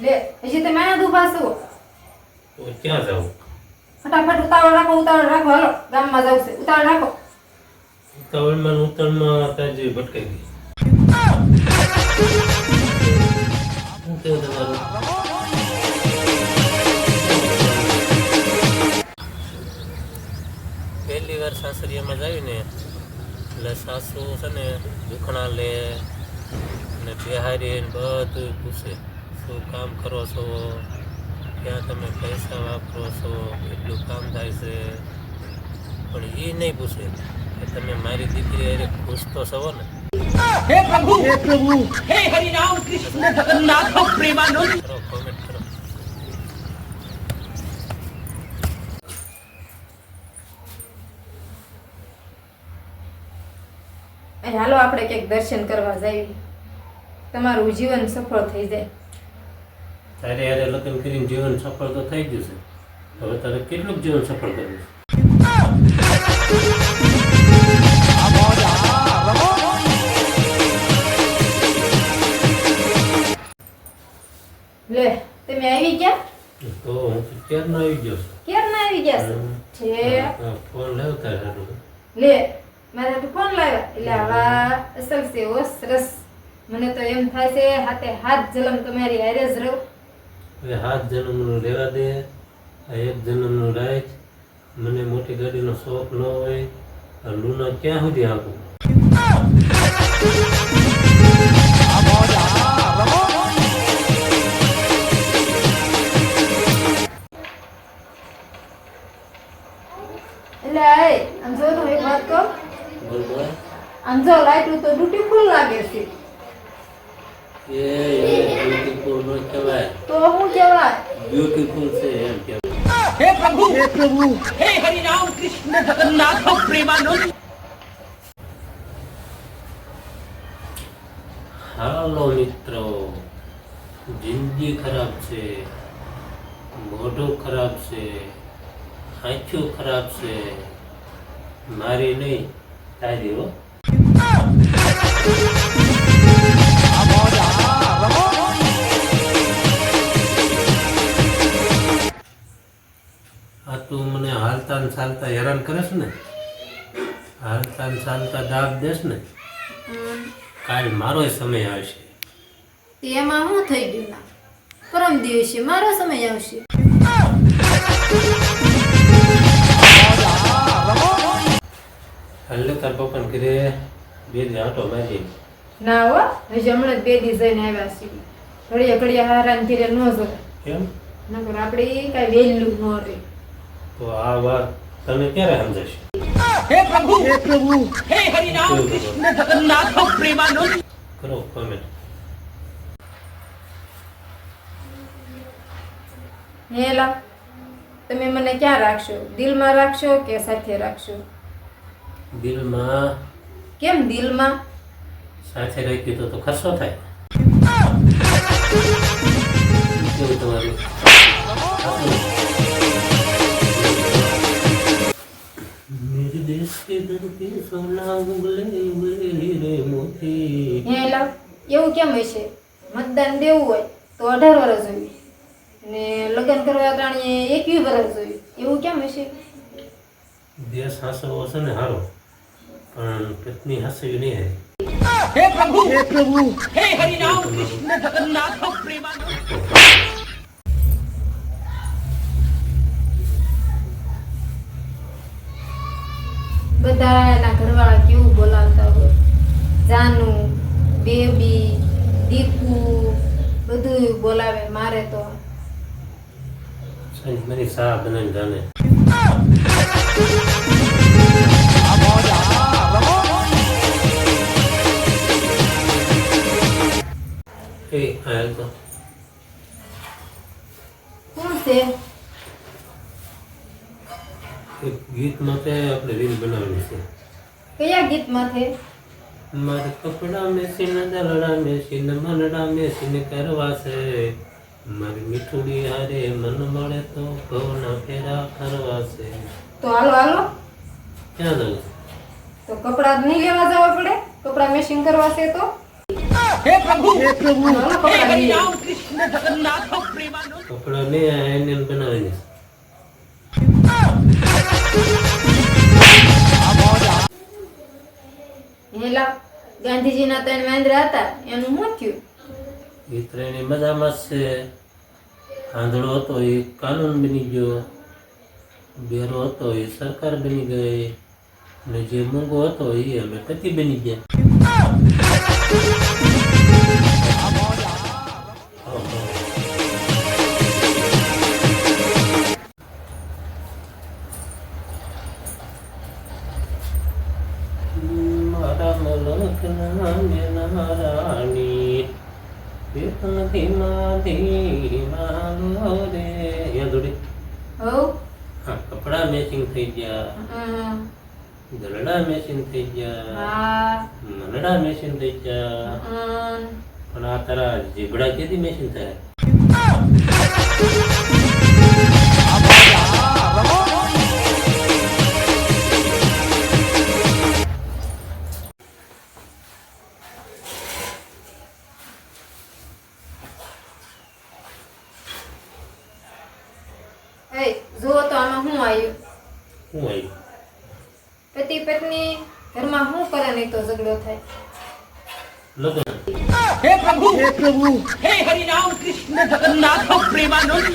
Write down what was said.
ले હજી તમે આ ઉભા છો તો ક્યાં જાવ? ફટાફટ ઉતાવળ રાખો હાલો ગામમાં જાવ છે ઉતાવળ રાખો ઉતાવળમાં તાજી ભટકાઈ ગઈ. શું કેવું તમારું? પહેલી વાર સાસરિયામાં જાય ને એટલે સાસુ છે ને દુખણા લે અને બિહારી બધું પૂછે શું કામ કરો છો, ક્યાં તમે પૈસા વાપરો છો, કેટલું કામ થાય છે, પણ એ નહીં પૂછે કે તમે મારી દીકરી અરે ખુશ તો છો ને. हे प्रभु हे हरि राम कृष्ण जगन्नाथ प्रेमानंद કરો કોમેન્ટ કરો. હાલો આપણે ક્યાંક દર્શન કરવા જઈએ તમારું જીવન સફળ થઈ જાય. તારે યારે લગ્ન કરીને જીવન સફળ તો થઈ ગયું છે, હવે તારે કેટલું જીવન સફળ કરવું છે? લે તમે આવી ગયા? તો હું તો ક્યારનો આવી ગયો છું. ક્યારના આવી ગયા છો? છે ફોન લેવ તારે લે મારા તો ફોન લાવ્યા એટલે આવા અસલ છે ઓ સરસ. મને તો એમ થાય છે હાથે હાથ જલમ તમારી હારે જ રહું. હવે 7 જન્મનું લેવા દે, આ 1 જન્મનું રાખ. મને મોટી ગાડીનો શોખ ન હોય, આ લૂના ક્યાં સુધી આપું? એટલે આય આમ જો તો એક વાત કહું, બોલ બોલ. આમ જો લાઈટ તો બ્યુટીફુલ લાગે છે એ બ્યુટીફુલ નો કહેવાય, તો હું કહેવાય બ્યુટીફુલ છે એમ કહેવાય. हे प्रभु हे हरि राम कृष्ण जगन्नाथ प्रेमानंद હાલો મિત્રો, જિંદગી ખરાબ છે, મોઢું ખરાબ છે, આંખો ખરાબ છે, મારી નહીં તારી હો. આ તું મને હાલતા ને ચાલતા હેરાન કરે છે ને, હાલતા ને ચાલતા દાબ દેશ ને, કાલ મારો સમય આવશે. એમાં શું થઈ ગયું ના પરમ દિવસે મારો સમય આવશે. હાલે તાર પપ્પાને ઘરે બે દી આંટો મારી. ના હો હજી હમણાં જ 2 દી જઈને આવ્યા છીએ. ઘડિયા હારાને ઘરે ન જવાય કેમ? નકર આપણે કાંઈ વેલ્યુ ન રહે. તો આ વાત તને ક્યારે સમજાશે? हे प्रभु हे हरि राम कृष्ण जगन्नाथ प्रेमानंद કરો કોમેન્ટ. હેલા તમે મને ક્યાં રાખશો? દિલમાં રાખશો કે સાથે રાખશો? દિલમાં કેમ દિલમાં? સાથે રાખ્યું તો ખર્ચો થાય. કેવું તમારું? मेरे देश के दर पे सोना उगले उगले हीरे मोती. હેલા એવું કેમ હશે? મતદાન દેવું હોય તો 18 વર્ષ જોઈએ ને લગ્ન કરવા તાણીએ 21 વર્ષ જોઈએ, એવું કેમ હશે? દેશ હાસવો છે ને હારો, પણ પત્ની હાસવી નહીં હે. हे प्रभु हे हरि राम कृष्ण जगन्नाथ प्रेमानंद બધા એના ઘરવાળા કેવું બોલાવતા હોય, જાનુ, બેબી, દીકુ બધું બોલાવે. મારે તો સાંજ મારી સા બનાવીને જાને. એ હાલ તો કોણ છે? એક ગીત માટે આપણે રીલ બનાવવાની છે. કયા ગીતમાંથી? મારે કપડા મેસીને દલડા મેસીને મનડા મેસીને કરવા છે, મારી મીઠુડી હારે મન મળે તો ઘઉંના ફેરા ફરવા છે. તો હાલો ક્યાં જવું? તો કપડા નહીં લેવા જવા પડે? કપડા મેશિંગ કરવા છે તો हे प्रभु हे हरि राम कृष्ण जगन्नाथ प्रेमानंद કપડા ને એને બનાવી દે. હેલા ગાંધીજીના 3 વાંદરા હતા એનું શું થયું? એ ત્રણેય મજામાં જ છે. આંધળો હતો એ કાનૂન બની ગયો, બેરો હતો એ સરકાર બની ગઈ, અને જે મૂંગો હતો એ અમે પતિ બની ગયા. મારા મલકના મેના રાણી નથી માધી માલો રે. યા જોડી. હવ હા, કપડા મેચિંગ થઈ ગયા, હમ, ગરડા મેચિંગ થઈ ગયા, હા મનડા મેચિંગ થઈ ગયા. પણ આ તારા જીબડા કેદી મેચિંગ થાય? એ જુઓ તો આમાં શું આવ્યું? શું આવ્યું? પતિ પત્ની ઘરમાં શું કરે નહીં તો ઝઘડો થાય. લગ્ન. हे प्रभु हे हरि राम कृष्ण जगन्नाथ प्रेमानंद